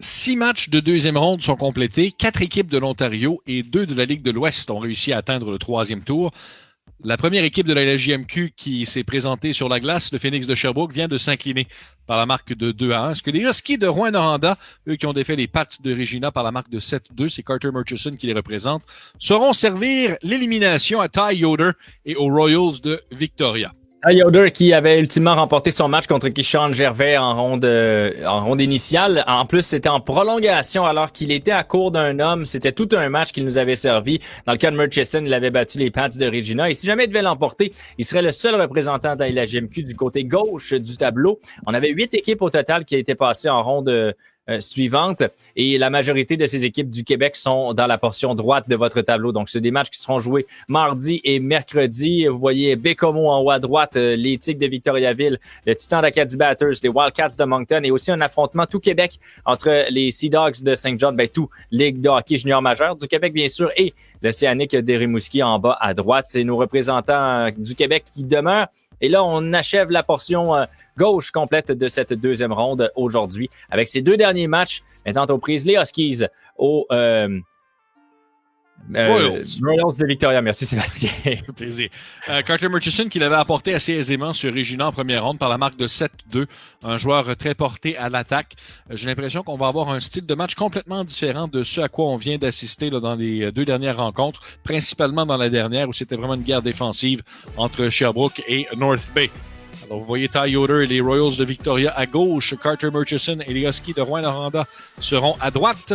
Six matchs de deuxième ronde sont complétés. 4 équipes de l'Ontario et 2 de la Ligue de l'Ouest ont réussi à atteindre le troisième tour. La première équipe de la LHJMQ qui s'est présentée sur la glace, le Phoenix de Sherbrooke, vient de s'incliner par la marque de 2-1. Est-ce que les Huskies de Rouyn-Noranda, eux qui ont défait les Pats de Regina par la marque de 7-2, c'est Carter Murchison qui les représente, sauront servir l'élimination à Ty Yoder et aux Royals de Victoria? Ty Yoder qui avait ultimement remporté son match contre Kishan Gervais en ronde initiale. En plus, c'était en prolongation alors qu'il était à court d'un homme. C'était tout un match qu'il nous avait servi. Dans le cas de Murchison, il avait battu les Pats de Regina. Et si jamais il devait l'emporter, il serait le seul représentant de la GMQ du côté gauche du tableau. On avait 8 équipes au total qui étaient passées en ronde suivante et la majorité de ces équipes du Québec sont dans la portion droite de votre tableau. Donc, c'est des matchs qui seront joués mardi et mercredi. Vous voyez Bécomo en haut à droite, les Tigres de Victoriaville, le Titan d'Acadie Batters, les Wildcats de Moncton et aussi un affrontement tout Québec entre les Sea Dogs de Saint John, tout Ligue de hockey junior majeur du Québec, bien sûr, et l'Océanique des Rimouski en bas à droite. C'est nos représentants du Québec qui demeurent. Et là, on achève la portion gauche complète de cette deuxième ronde aujourd'hui avec ces 2 derniers matchs mettant aux prises les Huskies aux Royals de Victoria. Merci Sébastien. Ça fait plaisir. Carter Murchison qui l'avait apporté assez aisément sur Regina en première ronde par la marque de 7-2. Un joueur très porté à l'attaque. J'ai l'impression qu'on va avoir un style de match complètement différent de ce à quoi on vient d'assister là, dans les 2 dernières rencontres, principalement dans la dernière où c'était vraiment une guerre défensive entre Sherbrooke et North Bay. Alors, vous voyez Ty Yoder et les Royals de Victoria à gauche. Carter Murchison et les Huskies de Rouyn-Noranda seront à droite.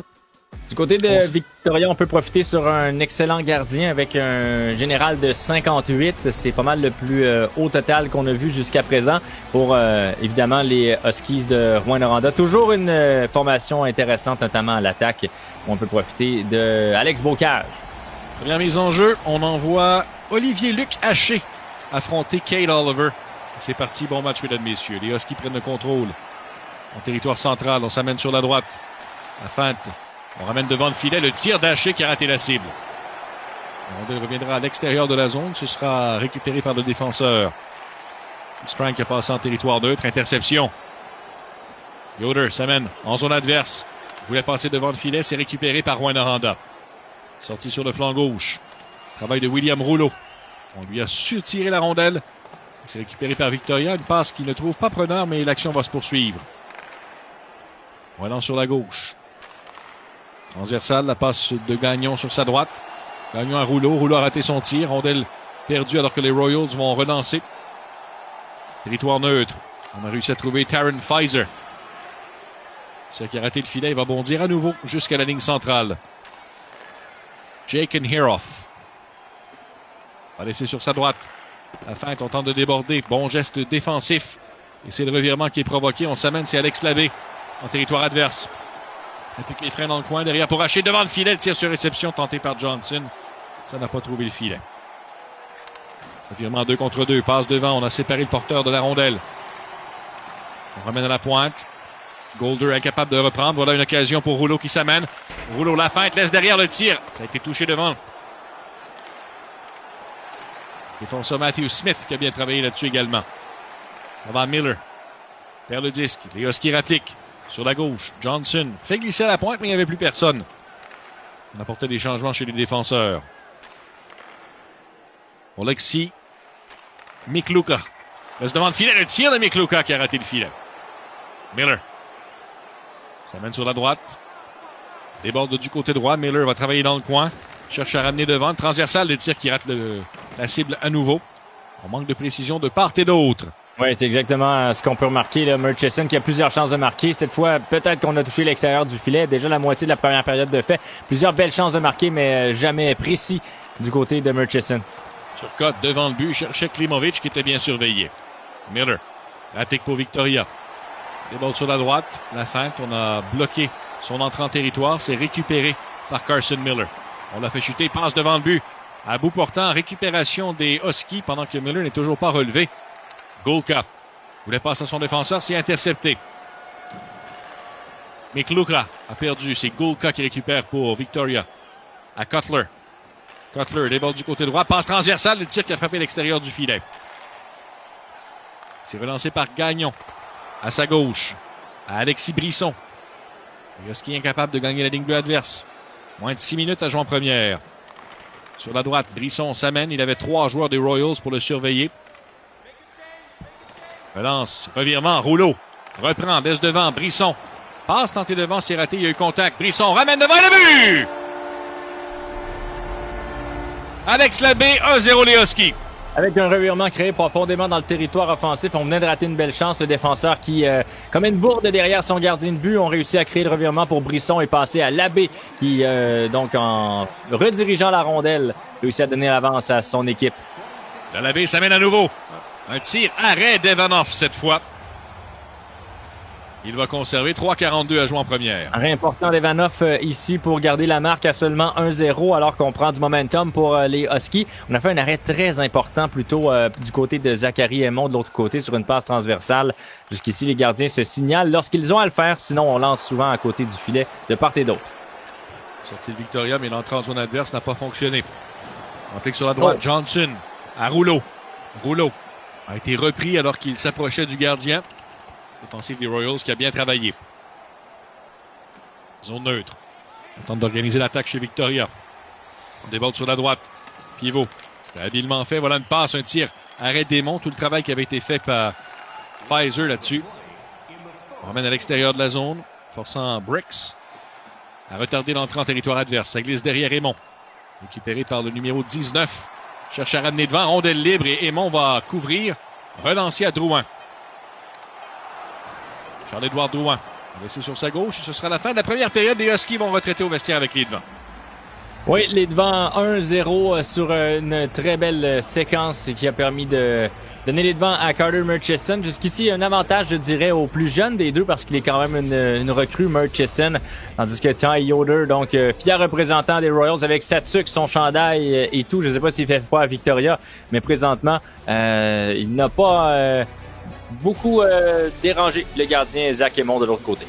Du côté de Victoria, on peut profiter sur un excellent gardien avec un général de 58. C'est pas mal le plus haut total qu'on a vu jusqu'à présent pour évidemment les Huskies de Rouyn-Noranda. Toujours une formation intéressante, notamment à l'attaque. On peut profiter de Alex Bocage. Première mise en jeu, on envoie Olivier-Luc Haché affronter Cade Oliver. C'est parti, bon match, mesdames, messieurs. Les Huskies prennent le contrôle. En territoire central, on s'amène sur la droite. La feinte. On ramène devant le filet le tir d'Haché qui a raté la cible. La rondelle reviendra à l'extérieur de la zone. Ce sera récupéré par le défenseur. Strang qui a passé en territoire neutre. Interception. Yoder s'amène en zone adverse. Il voulait passer devant le filet. C'est récupéré par Rouyn-Noranda. Sorti sur le flanc gauche. Travail de William Rouleau. On lui a su tirer la rondelle. C'est récupéré par Victoria. Une passe qu'il ne trouve pas preneur, mais l'action va se poursuivre. Relance sur la gauche. Transversale, la passe de Gagnon sur sa droite. Gagnon à Rouleau. Rouleau a raté son tir. Rondelle perdue alors que les Royals vont relancer. Territoire neutre. On a réussi à trouver Taron Pfizer. Celui qui a raté le filet, il va bondir à nouveau jusqu'à la ligne centrale. Jake Heroff. Va laisser sur sa droite. La feinte, on tente de déborder. Bon geste défensif. Et c'est le revirement qui est provoqué. On s'amène, c'est Alex Labbé en territoire adverse. Il pique les freins dans le coin. Derrière pour Haché devant le filet. Le tir sur réception tenté par Johnson. Ça n'a pas trouvé le filet. Revirement 2 contre 2. Passe devant. On a séparé le porteur de la rondelle. On ramène à la pointe. Golder incapable de reprendre. Voilà une occasion pour Rouleau qui s'amène. Rouleau la feinte. Laisse derrière le tir. Ça a été touché devant. Défenseur Matthew Smith qui a bien travaillé là-dessus également. Ça va à Miller. Perd le disque. Les Huskies rappliquent. Sur la gauche, Johnson fait glisser à la pointe, mais il n'y avait plus personne. On apportait des changements chez les défenseurs. Oleksiy Mikluka Reste devant le filet, le tir de Mikluka qui a raté le filet. Miller. Ça mène sur la droite. Déborde du côté droit. Miller va travailler dans le coin. Cherche à ramener devant. Transversal, le tir qui rate la cible à nouveau. On manque de précision de part et d'autre. Oui, c'est exactement ce qu'on peut remarquer. Là. Murchison qui a plusieurs chances de marquer. Cette fois, peut-être qu'on a touché l'extérieur du filet. Déjà la moitié de la première période de fait. Plusieurs belles chances de marquer, mais jamais précis du côté de Murchison. Turcotte devant le but. Cherchait Klimovic qui était bien surveillé. Miller. La pique pour Victoria. Déborde sur la droite. La feinte. On a bloqué son entrée en territoire. C'est récupéré par Carson Miller. On l'a fait chuter. Passe devant le but. À bout portant. Récupération des Huskies pendant que Miller n'est toujours pas relevé. Golka voulait passer à son défenseur. C'est intercepté. Mikluka a perdu. C'est Golka qui récupère pour Victoria. À Cutler. Cutler déborde du côté droit. Passe transversale. Le tir qui a frappé l'extérieur du filet. C'est relancé par Gagnon. À sa gauche. À Alexis Brisson. Husky incapable de gagner la ligne bleue adverse. Moins de 6 minutes à jouer en première. Sur la droite, Brisson s'amène. Il avait 3 joueurs des Royals pour le surveiller. Relance, revirement, Rouleau. Reprend, laisse devant, Brisson. Passe, tenté devant, c'est raté, il y a eu contact. Brisson ramène devant le but! Alex Labbé, 1-0 les Huskies. Avec un revirement créé profondément dans le territoire offensif, on venait de rater une belle chance. Le défenseur qui, comme une bourde derrière son gardien de but, ont réussi à créer le revirement pour Brisson et passer à Labbé qui, donc en redirigeant la rondelle, réussit à donner l'avance à son équipe. Labbé s'amène à nouveau. Un tir arrêt d'Evanov cette fois. Il va conserver 3,42 à jouer en première. Arrêt important d'Evanov ici pour garder la marque à seulement 1-0 alors qu'on prend du momentum pour les Huskies. On a fait un arrêt très important plutôt du côté de Zachary Aymon de l'autre côté sur une passe transversale. Jusqu'ici, les gardiens se signalent lorsqu'ils ont à le faire. Sinon, on lance souvent à côté du filet de part et d'autre. Sortie de Victoria, mais l'entrée en zone adverse n'a pas fonctionné. On applique sur la droite. Johnson à Rouleau. Rouleau a été repris alors qu'il s'approchait du gardien. Défensif des Royals qui a bien travaillé. Zone neutre. On tente d'organiser l'attaque chez Victoria. On déborde sur la droite. Pivot. C'était habilement fait. Voilà une passe, un tir. Arrêt Desmonts. Tout le travail qui avait été fait par Pfizer là-dessus. On ramène à l'extérieur de la zone. Forçant Bricks à retarder l'entrée en territoire adverse. Ça glisse derrière Aymon. Récupéré par le numéro 19. Cherche à ramener devant. Rondelle libre et Aymon va couvrir. Relancer à Drouin. Charles-Édouard Drouin a laissé sur sa gauche. Ce sera la fin de la première période. Les Huskies vont retraiter au vestiaire avec les devants. Oui, les devants 1-0 sur une très belle séquence qui a permis de donner les devants à Carter Murchison. Jusqu'ici, un avantage, je dirais, au plus jeune des deux parce qu'il est quand même une recrue, Murchison. Tandis que Ty Yoder, donc fier représentant des Royals avec Satsuk, son chandail et tout. Je ne sais pas s'il fait froid à Victoria, mais présentement, il n'a pas beaucoup dérangé le gardien Zach Aymon de l'autre côté.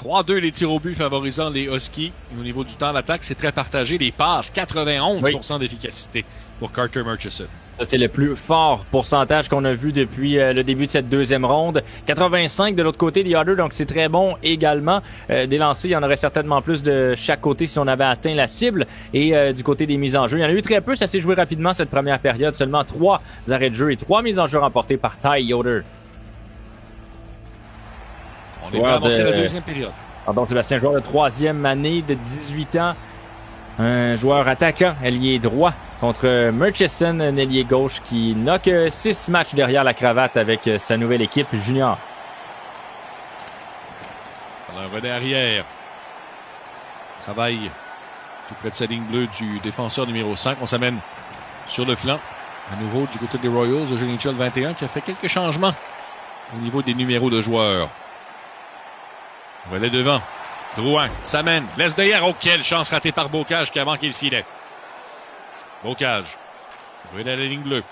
3-2 les tirs au but favorisant les Huskies. Et au niveau du temps d'attaque, c'est très partagé. Les passes, 91% d'efficacité pour Carter Murchison. Ça, c'est le plus fort pourcentage qu'on a vu depuis le début de cette deuxième ronde. 85 de l'autre côté des Otters, donc c'est très bon également. Des lancers, il y en aurait certainement plus de chaque côté si on avait atteint la cible. Et du côté des mises en jeu, il y en a eu très peu. Ça s'est joué rapidement cette première période. Seulement 3 arrêts de jeu et 3 mises en jeu remportées par Ty Yoder. On est prêt à avancer la deuxième période. Pardon, Sébastien, joueur de 3e année de 18 ans. Un joueur attaquant, ailier droit, contre Murchison, un ailier gauche qui n'a que 6 matchs derrière la cravate avec sa nouvelle équipe junior. Un relais arrière. Travail tout près de sa ligne bleue du défenseur numéro 5. On s'amène sur le flanc. À nouveau du côté des Royals, Eugene Mitchell 21 qui a fait quelques changements au niveau des numéros de joueurs. Relais devant. Drouin s'amène. Laisse derrière. Oh, quelle chance ratée par Bocage qui a manqué le filet. Bocage. Relais à la ligne bleue.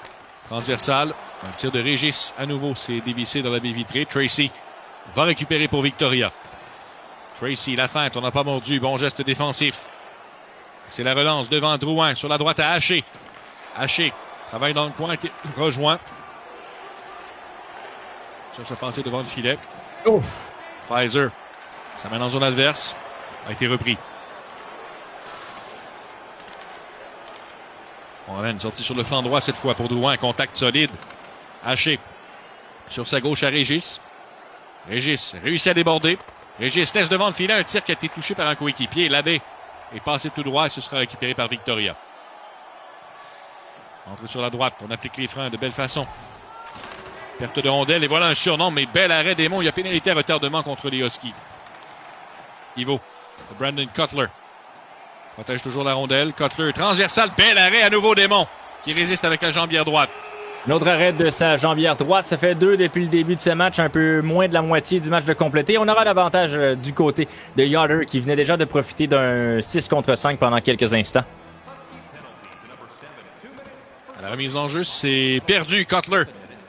Transversal. Un tir de Régis. À nouveau, c'est dévissé dans la baie vitrée. Tracy va récupérer pour Victoria. Tracy, la feinte. On n'a pas mordu. Bon geste défensif. C'est la relance devant Drouin. Sur la droite à Haché. Haché travaille dans le coin. Rejoint. Cherche à passer devant le filet. Ouf. Pfizer. Ça mène en zone adverse. A été repris. On ramène une sortie sur le flanc droit cette fois pour Drouin. Contact solide. Haché. Sur sa gauche à Régis. Régis réussit à déborder. Régis laisse devant le filet un tir qui a été touché par un coéquipier. L'abbé est passé tout droit et ce sera récupéré par Victoria. Entre sur la droite. On applique les freins de belle façon. Perte de rondelle et voilà un surnom, mais bel arrêt des Monts. Il y a pénalité à retardement contre les Huskies. Ivo. Brandon Cutler. Protège toujours la rondelle. Cutler transversal. Bel arrêt à nouveau des Monts qui résiste avec la jambière droite. Un autre arrêt de sa jambière droite. Ça fait 2 depuis le début de ce match. Un peu moins de la moitié du match de complété. On aura l'avantage du côté de Yoder qui venait déjà de profiter d'un 6 contre 5 pendant quelques instants. À la remise en jeu, c'est perdu. Cutler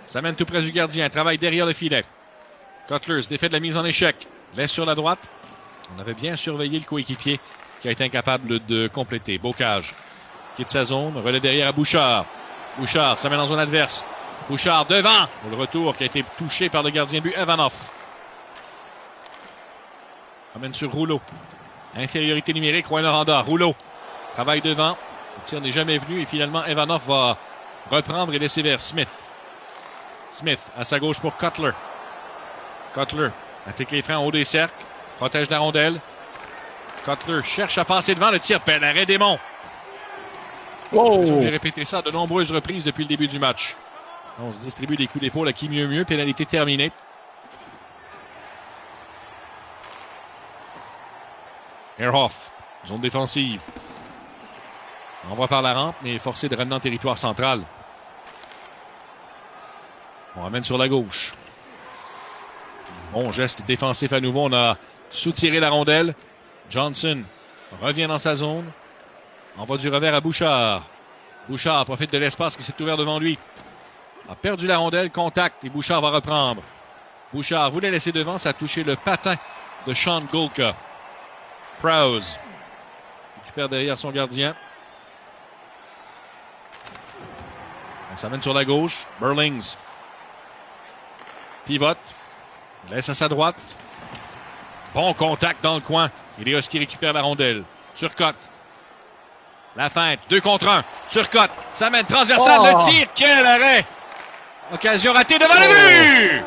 s'amène tout près du gardien. Travaille derrière le filet. Cutler se défait de la mise en échec. Laisse sur la droite. On avait bien surveillé le coéquipier qui a été incapable de compléter. Bocage quitte sa zone. Relais derrière à Bouchard. Bouchard s'amène en zone adverse. Bouchard devant. Le retour qui a été touché par le gardien de but Evanoff. Amène sur Rouleau. Infériorité numérique, Rouen-Noranda. Rouleau travaille devant. Le tir n'est jamais venu et finalement Evanoff va reprendre et laisser vers Smith. Smith à sa gauche pour Cutler. Cutler applique les freins en haut des cercles. Protège la rondelle. Cutler cherche à passer devant le tir. Bel arrêt des Monts. Wow. J'ai répété ça à de nombreuses reprises depuis le début du match. On se distribue des coups d'épaule à qui mieux. Pénalité terminée. Ehrhoff, zone défensive. Envoie par la rampe, mais forcé de ramener en territoire central. On ramène sur la gauche. Bon geste défensif à nouveau. On a soutiré la rondelle. Johnson revient dans sa zone. Envoie du revers à Bouchard. Bouchard profite de l'espace qui s'est ouvert devant lui. A perdu la rondelle, contact et Bouchard va reprendre. Bouchard voulait laisser devant, ça a touché le patin de Sean Golka. Prowse récupère derrière son gardien. On s'amène sur la gauche. Burlings pivote. Laisse à sa droite. Bon contact dans le coin. Et les Huskies récupèrent la rondelle. Turcotte. La feinte. 2 contre 1. Turcotte. Ça mène transversal. Le tir. Quel arrêt. Occasion ratée devant le but.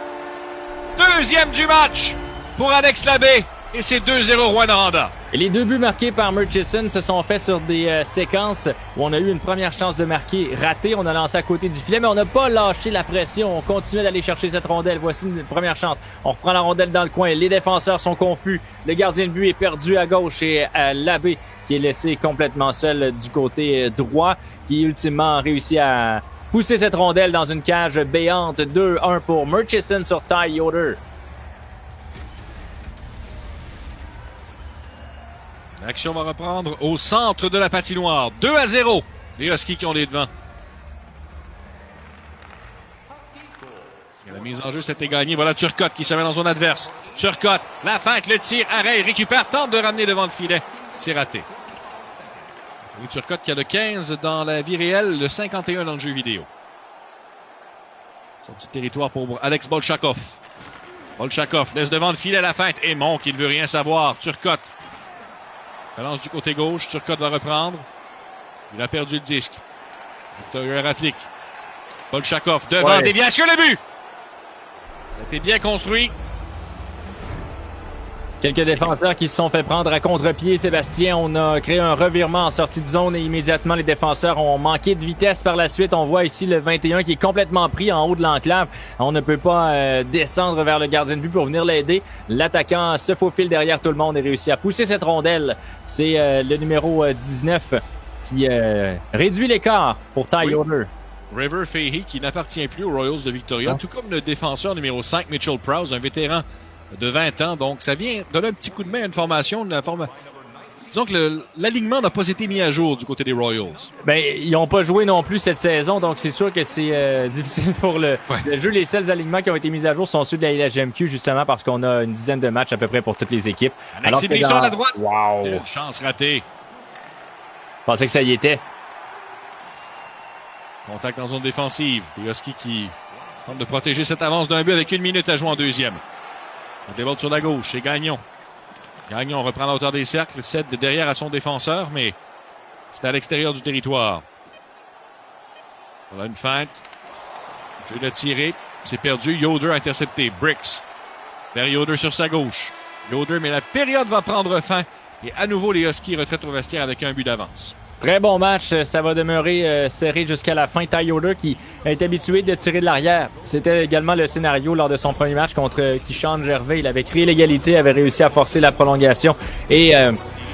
Deuxième du match pour Alex Labbé. Et c'est 2-0 Rouen-Noranda. Et les 2 buts marqués par Murchison se sont faits sur des séquences où on a eu une première chance de marquer ratée. On a lancé à côté du filet, mais on n'a pas lâché la pression. On continuait d'aller chercher cette rondelle. Voici une première chance. On reprend la rondelle dans le coin. Les défenseurs sont confus. Le gardien de but est perdu à gauche et Labbé qui est laissé complètement seul du côté droit, qui ultimement réussit à pousser cette rondelle dans une cage béante. 2-1 pour Murchison sur Ty Yoder. L'action va reprendre au centre de la patinoire. 2-0. Les Huskies qui ont les devants. Et la mise en jeu, c'était gagné. Voilà Turcotte qui s'amène dans zone adverse. Turcotte, la feinte, le tir, arrêt, récupère, tente de ramener devant le filet. C'est raté. Et Turcotte qui a le 15 dans la vie réelle, le 51 dans le jeu vidéo. Sortie de territoire pour Alex Bolchakov. Bolchakov laisse devant le filet la feinte. Aymon qui ne veut rien savoir. Turcotte. Balance du côté gauche. Turcotte va reprendre. Il a perdu le disque. Victoria applique. Bolchakov devant. Déviation, le but! Ça a été bien construit. Quelques défenseurs qui se sont fait prendre à contre-pied. Sébastien, on a créé un revirement en sortie de zone et immédiatement les défenseurs ont manqué de vitesse par la suite. On voit ici le 21 qui est complètement pris en haut de l'enclave. On ne peut pas descendre vers le gardien de but pour venir l'aider. L'attaquant se faufile derrière tout le monde et réussit à pousser cette rondelle. C'est le numéro 19 qui réduit l'écart pour Ty Yoder. River Fahey qui n'appartient plus aux Royals de Victoria, tout comme le défenseur numéro 5 Mitchell Prowse, un vétéran de 20 ans. Donc, ça vient donner un petit coup de main à une formation. Disons que l'alignement n'a pas été mis à jour du côté des Royals. Ben, ils n'ont pas joué non plus cette saison, donc c'est sûr que c'est difficile pour le jeu. Les seuls alignements qui ont été mis à jour sont ceux de la LHMQ, justement, parce qu'on a une dizaine de matchs à peu près pour toutes les équipes. Une exhibition à la droite. Wow! Une chance ratée. Je pensais que ça y était. Contact en zone défensive. Les Huskies qui tentent de protéger cette avance d'un but avec 1 minute à jouer en deuxième. On déborde sur la gauche, c'est Gagnon. Gagnon reprend la hauteur des cercles, cède de derrière à son défenseur, mais c'est à l'extérieur du territoire. Voilà une feinte. Jeu de tirer. C'est perdu. Yoder a intercepté. Bricks. Vers Yoder sur sa gauche. Yoder, mais la période va prendre fin. Et à nouveau, les Huskies retraitent au vestiaire avec un but d'avance. Très bon match. Ça va demeurer serré jusqu'à la fin. Ty Yoder qui est habitué de tirer de l'arrière. C'était également le scénario lors de son premier match contre Kishan Gervais. Il avait créé l'égalité, avait réussi à forcer la prolongation et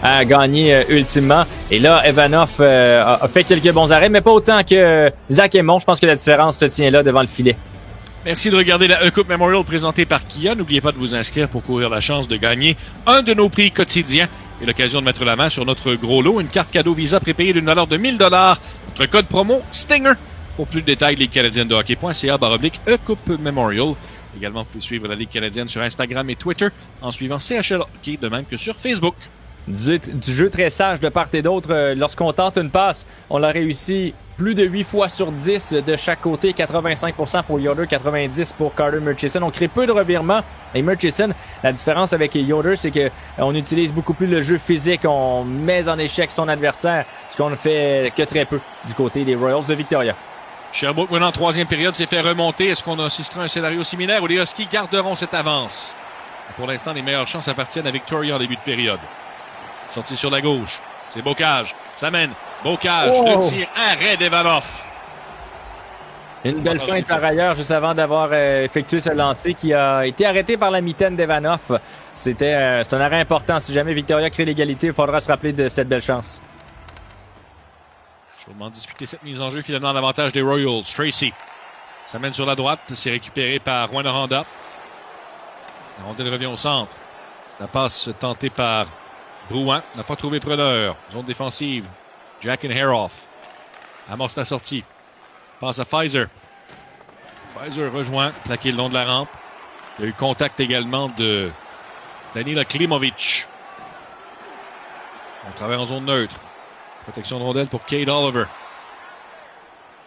à gagner ultimement. Et là, Evanov a fait quelques bons arrêts, mais pas autant que Zach Aymon. Je pense que la différence se tient là devant le filet. Merci de regarder la E-Coupe Memorial présentée par Kia. N'oubliez pas de vous inscrire pour courir la chance de gagner un de nos prix quotidiens et l'occasion de mettre la main sur notre gros lot, une carte cadeau Visa prépayée d'une valeur de 1000 $. Notre code promo STINGER. Pour plus de détails, Ligue canadienne de hockey.ca/E-Coupe Memorial. Également, vous pouvez suivre la Ligue canadienne sur Instagram et Twitter en suivant CHL Hockey, de même que sur Facebook. Du jeu très sage de part et d'autre. Lorsqu'on tente une passe, on l'a réussi plus de 8 fois sur 10 de chaque côté. 85% pour Yoder, 90% pour Carter Murchison. On crée peu de revirements. Et Murchison, la différence avec Yoder, c'est que on utilise beaucoup plus le jeu physique. On met en échec son adversaire, ce qu'on ne fait que très peu du côté des Royals de Victoria. Sherbrooke, maintenant en troisième période, s'est fait remonter. Est-ce qu'on assistera à un scénario similaire où les Huskies garderont cette avance? Pour l'instant, les meilleures chances appartiennent à Victoria en début de période. Sorti sur la gauche. C'est Bocage. Ça mène. Bocage. Le tir. Arrêt d'Evanov. Une belle feinte par ailleurs, juste avant d'avoir effectué ce lancer qui a été arrêté par la mitaine d'Evanov. C'est un arrêt important. Si jamais Victoria crée l'égalité, il faudra se rappeler de cette belle chance. Chaudement disputé cette mise en jeu. Finalement, en avantage des Royals. Tracy. Ça mène sur la droite. C'est récupéré par Rwanda. La rondelle revient au centre. La passe tentée par Drouin n'a pas trouvé preneur. Zone défensive. Jack and Haroff. Amorce la sortie. Passe à Pfizer. Pfizer rejoint. Plaqué le long de la rampe. Il y a eu contact également de Danila Klimovic. On travaille en zone neutre. Protection de rondelle pour Cade Oliver.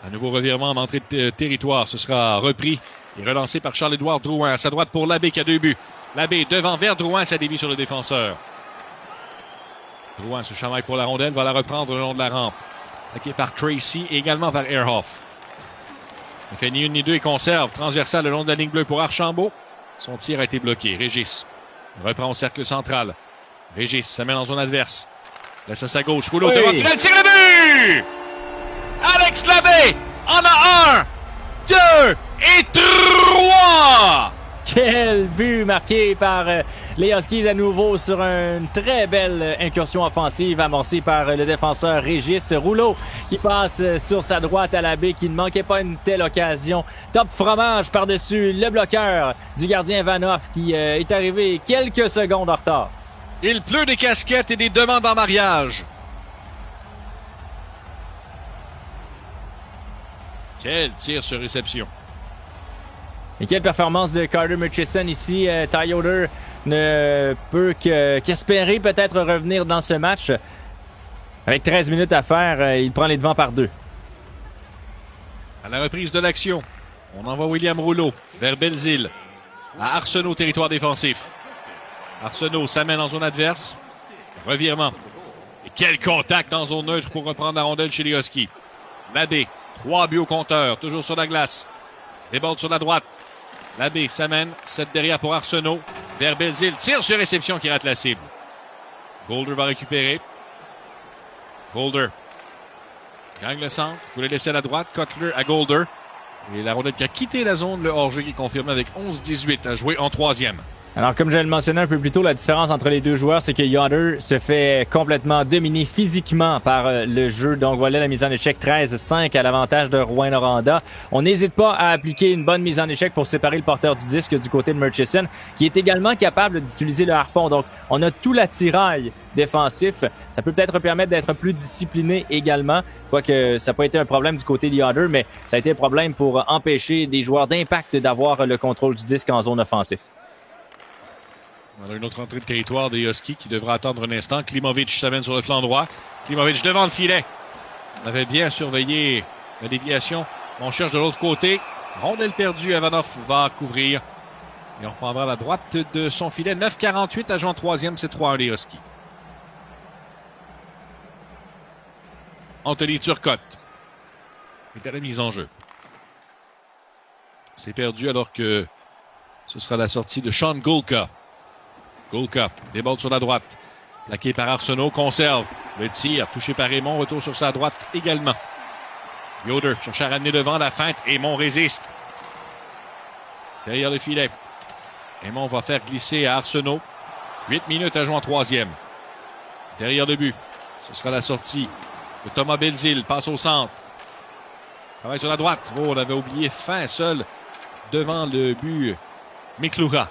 Un nouveau revirement en entrée de territoire. Ce sera repris et relancé par Charles-Édouard Drouin. À sa droite pour Labbé qui a 2 buts. Labbé devant vers Drouin. Ça dévie sur le défenseur. Drouin se chamaille pour la rondelle, va la reprendre le long de la rampe. Attaqué par Tracy et également par Ehrhoff. Il fait ni une ni deux et conserve. Transversal le long de la ligne bleue pour Archambault. Son tir a été bloqué. Régis reprend au cercle central. Régis s'amène en zone adverse. Laisse à sa gauche. Rouleau devant le filet. Tire le but! Alex Labbé en a 1, 2 et 3! Quel but marqué par les Huskies à nouveau sur une très belle incursion offensive amorcée par le défenseur Régis Rouleau qui passe sur sa droite à Labbé qui ne manquait pas une telle occasion. Top fromage par-dessus le bloqueur du gardien Evanov qui est arrivé quelques secondes en retard. Il pleut des casquettes et des demandes en mariage. Quel tir sur réception. Et quelle performance de Carter Murchison ici. Ty Yoder ne peut qu'espérer peut-être revenir dans ce match. Avec 13 minutes à faire, il prend les devants par 2. À la reprise de l'action, on envoie William Rouleau vers Belzile. À Arsenault, territoire défensif. Arsenault s'amène en zone adverse. Revirement. Et quel contact en zone neutre pour reprendre la rondelle chez les Huskies. Labbé, 3 buts au compteur, toujours sur la glace. Déborde sur la droite. Labbé s'amène, 7 derrière pour Arsenault. Vers Belzile, tire sur réception qui rate la cible. Golder va récupérer. Golder gagne le centre, il faut le laisser à la droite. Cutler à Golder. Et la rondelle qui a quitté la zone, le hors-jeu qui est confirmé avec 11-18 à jouer en troisième. Alors, comme je le mentionnais un peu plus tôt, la différence entre les deux joueurs, c'est que Yoder se fait complètement dominer physiquement par le jeu. Donc, voilà la mise en échec 13-5 à l'avantage de Rwanda. On n'hésite pas à appliquer une bonne mise en échec pour séparer le porteur du disque du côté de Murchison, qui est également capable d'utiliser le harpon. Donc, on a tout l'attirail défensif. Ça peut peut-être permettre d'être plus discipliné également. Quoique ça n'a pas été un problème du côté de Yoder, mais ça a été un problème pour empêcher des joueurs d'impact d'avoir le contrôle du disque en zone offensive. On a une autre entrée de territoire des Huskies qui devra attendre un instant. Klimovic s'amène sur le flanc droit. Klimovic devant le filet. On avait bien surveillé la déviation. On cherche de l'autre côté. Rondelle perdue. Evanov va couvrir. Et on reprendra la droite de son filet. 9-48 à jouer en troisième. C'est 3-1 les Huskies. Anthony Turcotte. est à la mise en jeu. C'est perdu alors que ce sera la sortie de Sean Gulka. Gulka déborde sur la droite. Plaqué par Arsenault, conserve. Le tir, touché par Raymond, retour sur sa droite également. Yoder cherche à ramener devant la feinte. Raymond résiste. Derrière le filet. Raymond va faire glisser à Arsenault. 8 minutes à jouer en troisième. Derrière le but. Ce sera la sortie de Thomas Belzile. Passe au centre. Travaille sur la droite. Oh, on avait oublié fin seul devant le but. Mikluha.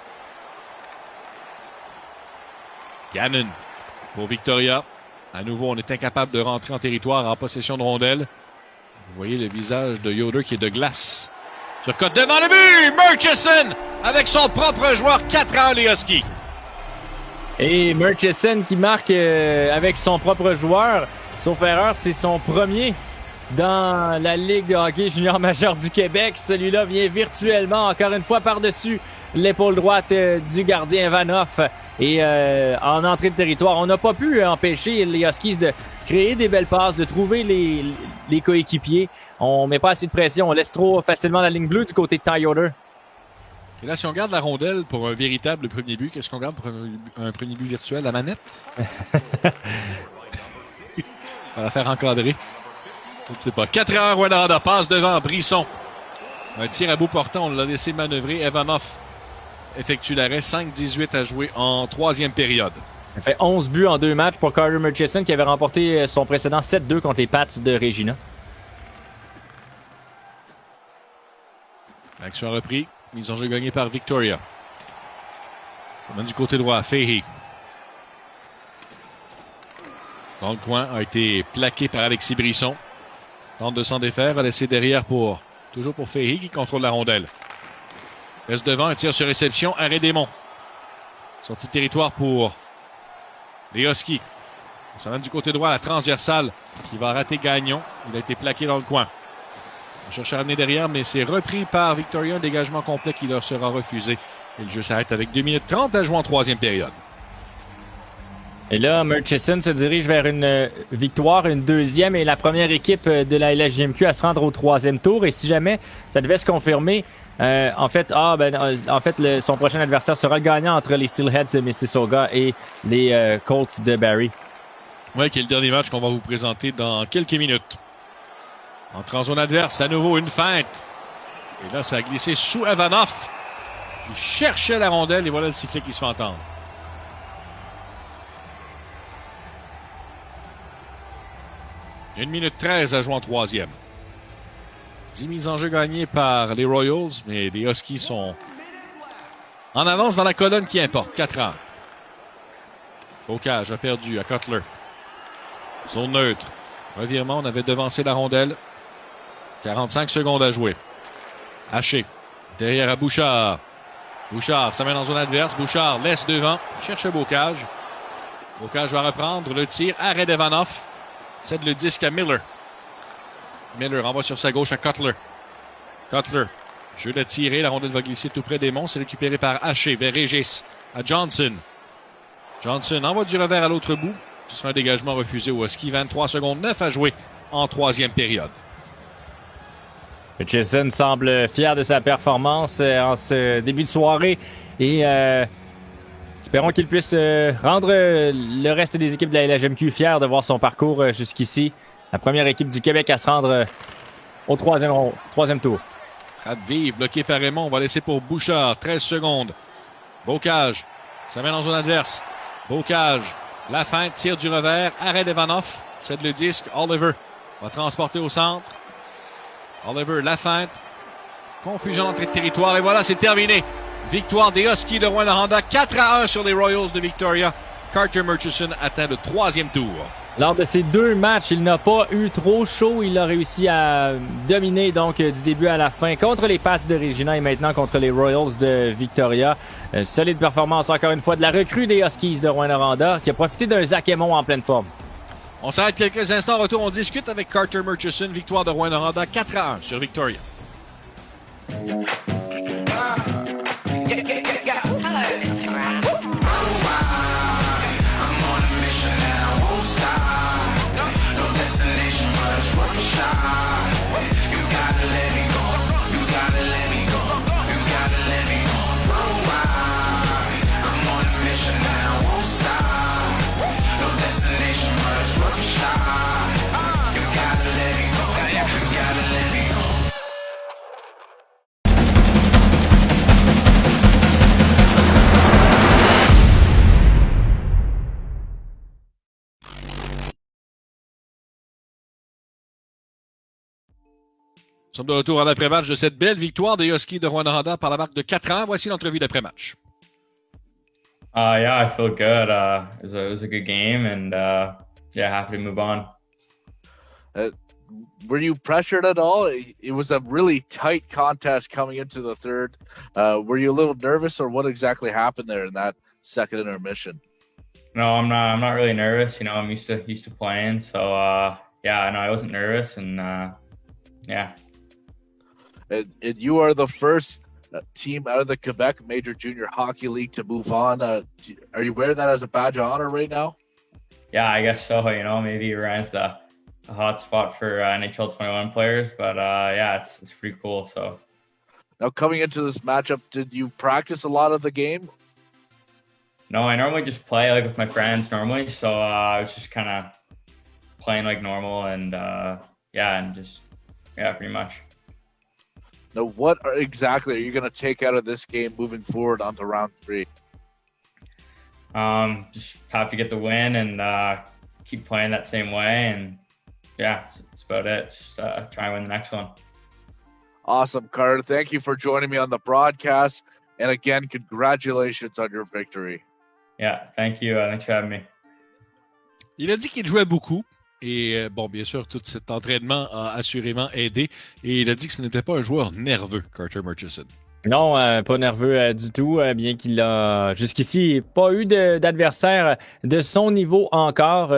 Gannon pour Victoria. À nouveau, on est incapable de rentrer en territoire en possession de rondelle. Vous voyez le visage de Yoder qui est de glace. Surcote devant le but! Murchison avec son propre joueur 4-1 les Huskies. Et Murchison qui marque avec son propre joueur. Sauf erreur, c'est son premier dans la Ligue de hockey junior majeur du Québec. Celui-là vient virtuellement, encore une fois, par-dessus l'épaule droite du gardien Vanoff. Et en entrée de territoire, on n'a pas pu empêcher les Huskies de créer des belles passes, de trouver les coéquipiers. On met pas assez de pression, on laisse trop facilement la ligne bleue du côté de Ty Yoder. Et là, si on garde la rondelle pour un véritable premier but, qu'est-ce qu'on garde pour un premier but virtuel? La manette? On va la faire encadrer. Je ne sais pas. 4-1, Rwanda passe devant Brisson. Un tir à bout portant, on l'a laissé manœuvrer. Evanoff effectue l'arrêt. 5-18 à jouer en troisième période. Il fait 11 buts en 2 matchs pour Carter Murchison qui avait remporté son précédent 7-2 contre les Pats de Regina. L'action repris. Mise en jeu gagnée par Victoria. Ça mène du côté droit. Fahey. Dans le coin, a été plaqué par Alexis Brisson. Tente de s'en défaire, a laissé derrière toujours pour Fahey qui contrôle la rondelle. Reste devant, un tir sur réception, arrêt Desmonts. Sortie de territoire pour les Huskies. Ça mène du côté droit, la transversale qui va rater Gagnon. Il a été plaqué dans le coin. On cherche à ramener derrière, mais c'est repris par Victoria, un dégagement complet qui leur sera refusé. Et le jeu s'arrête avec 2 minutes 30 à jouer en troisième période. Et là, Murchison se dirige vers une victoire, une deuxième et la première équipe de la LHJMQ à se rendre au troisième tour. Et si jamais ça devait se confirmer, son prochain adversaire sera le gagnant entre les Steelheads de Mississauga et les Colts de Barrie. Oui, qui est le dernier match qu'on va vous présenter dans quelques minutes. Entre en zone adverse, à nouveau une feinte. Et là, ça a glissé sous Evanoff. Il cherchait la rondelle et voilà le sifflet qui se fait entendre. Une minute 13 à jouer en troisième. 10 mises en jeu gagnées par les Royals, mais les Huskies sont en avance dans la colonne qui importe. 4-1. Bocage a perdu à Cutler. Zone neutre. Revirement, on avait devancé la rondelle. 45 secondes à jouer. Haché. Derrière à Bouchard. Bouchard s'amène dans zone adverse. Bouchard laisse devant. Cherche Bocage. Bocage va reprendre le tir. Arrêt d'Evanoff. Cède le disque à Miller. Miller envoie sur sa gauche à Cutler. Cutler. Jeu de tirer. La rondelle va glisser tout près des monts. C'est récupéré par Haché vers Régis. À Johnson. Johnson envoie du revers à l'autre bout. Ce sera un dégagement refusé au Husky. 23 secondes 9 à jouer en troisième période. Murchison semble fier de sa performance en ce début de soirée et espérons qu'il puisse rendre le reste des équipes de la LHMQ fiers de voir son parcours jusqu'ici. La première équipe du Québec à se rendre au troisième tour. Frappe vive, bloqué par Raymond. On va laisser pour Bouchard. 13 secondes. Bocage. Ça mène en zone adverse. Bocage. La feinte, tire du revers. Arrêt d'Evanoff. Cède le disque. Oliver va transporter au centre. Oliver, la feinte. Confusion d'entrée de territoire. Et voilà, c'est terminé. Victoire des Huskies de Rouyn-Noranda. 4-1 sur les Royals de Victoria. Carter Murchison atteint le troisième tour. Lors de ces 2 matchs, il n'a pas eu trop chaud. Il a réussi à dominer donc du début à la fin contre les Pats de Regina et maintenant contre les Royals de Victoria. Solide performance encore une fois de la recrue des Huskies de Rouyn-Noranda qui a profité d'un Zach Aymon en pleine forme. On s'arrête quelques instants. Retour, on discute avec Carter Murchison. Victoire de Rouyn-Noranda 4-1 sur Victoria. Destination, but it's worth a shot. Nous sommes de retour en après-match de cette belle victoire des Huskies de Rwanda par la marque de 4-1. Voici l'entrevue d'après-match. Yeah, I feel good. It was a good game, and yeah, happy to move on. Were you pressured at all? It was a really tight contest coming into the third. Were you a little nervous, or what exactly happened there in that second intermission? No, I'm not. I'm not really nervous. You know, I'm used to playing, so yeah, no, I wasn't nervous, and yeah. And you are the first team out of the Quebec Major Junior Hockey League to move on. Are you wearing that as a badge of honor right now? Yeah, I guess so. You know, maybe Iran's the hot spot for NHL 21 players, but yeah, it's pretty cool. So now coming into this matchup, did you practice a lot of the game? No, I normally just play like with my friends normally, so I was just kind of playing like normal, and pretty much. Now, what exactly are you going to take out of this game moving forward onto round 3? Just have to get the win and keep playing that same way, and yeah, that's about it. Just try and win the next one. Awesome, Carter. Thank you for joining me on the broadcast, and again, congratulations on your victory. Yeah, thank you. Thanks for having me. Il a dit qu'il jouait beaucoup. Et bon, bien sûr, tout cet entraînement a assurément aidé. Et il a dit que ce n'était pas un joueur nerveux, Carter Murchison. Non, pas nerveux du tout, bien qu'il a jusqu'ici pas eu d'adversaire de son niveau encore.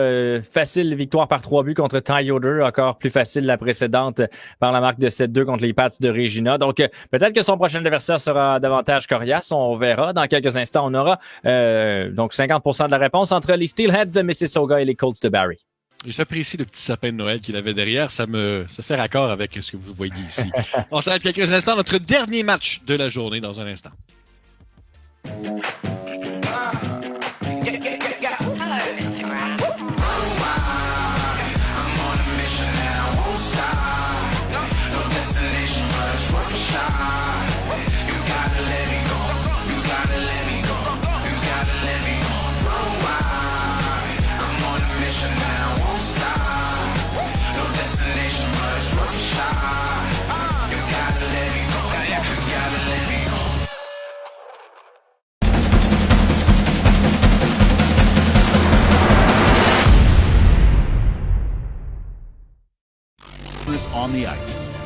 Facile victoire par 3 buts contre Ty Yoder, encore plus facile la précédente par la marque de 7-2 contre les Pats de Regina. Donc peut-être que son prochain adversaire sera davantage coriace, on verra. Dans quelques instants, on aura donc 50% de la réponse entre les Steelheads de Mississauga et les Colts de Barrie. J'apprécie le petit sapin de Noël qu'il avait derrière. Ça fait raccord avec ce que vous voyez ici. On s'arrête quelques instants. Notre dernier match de la journée dans un instant. On the ice.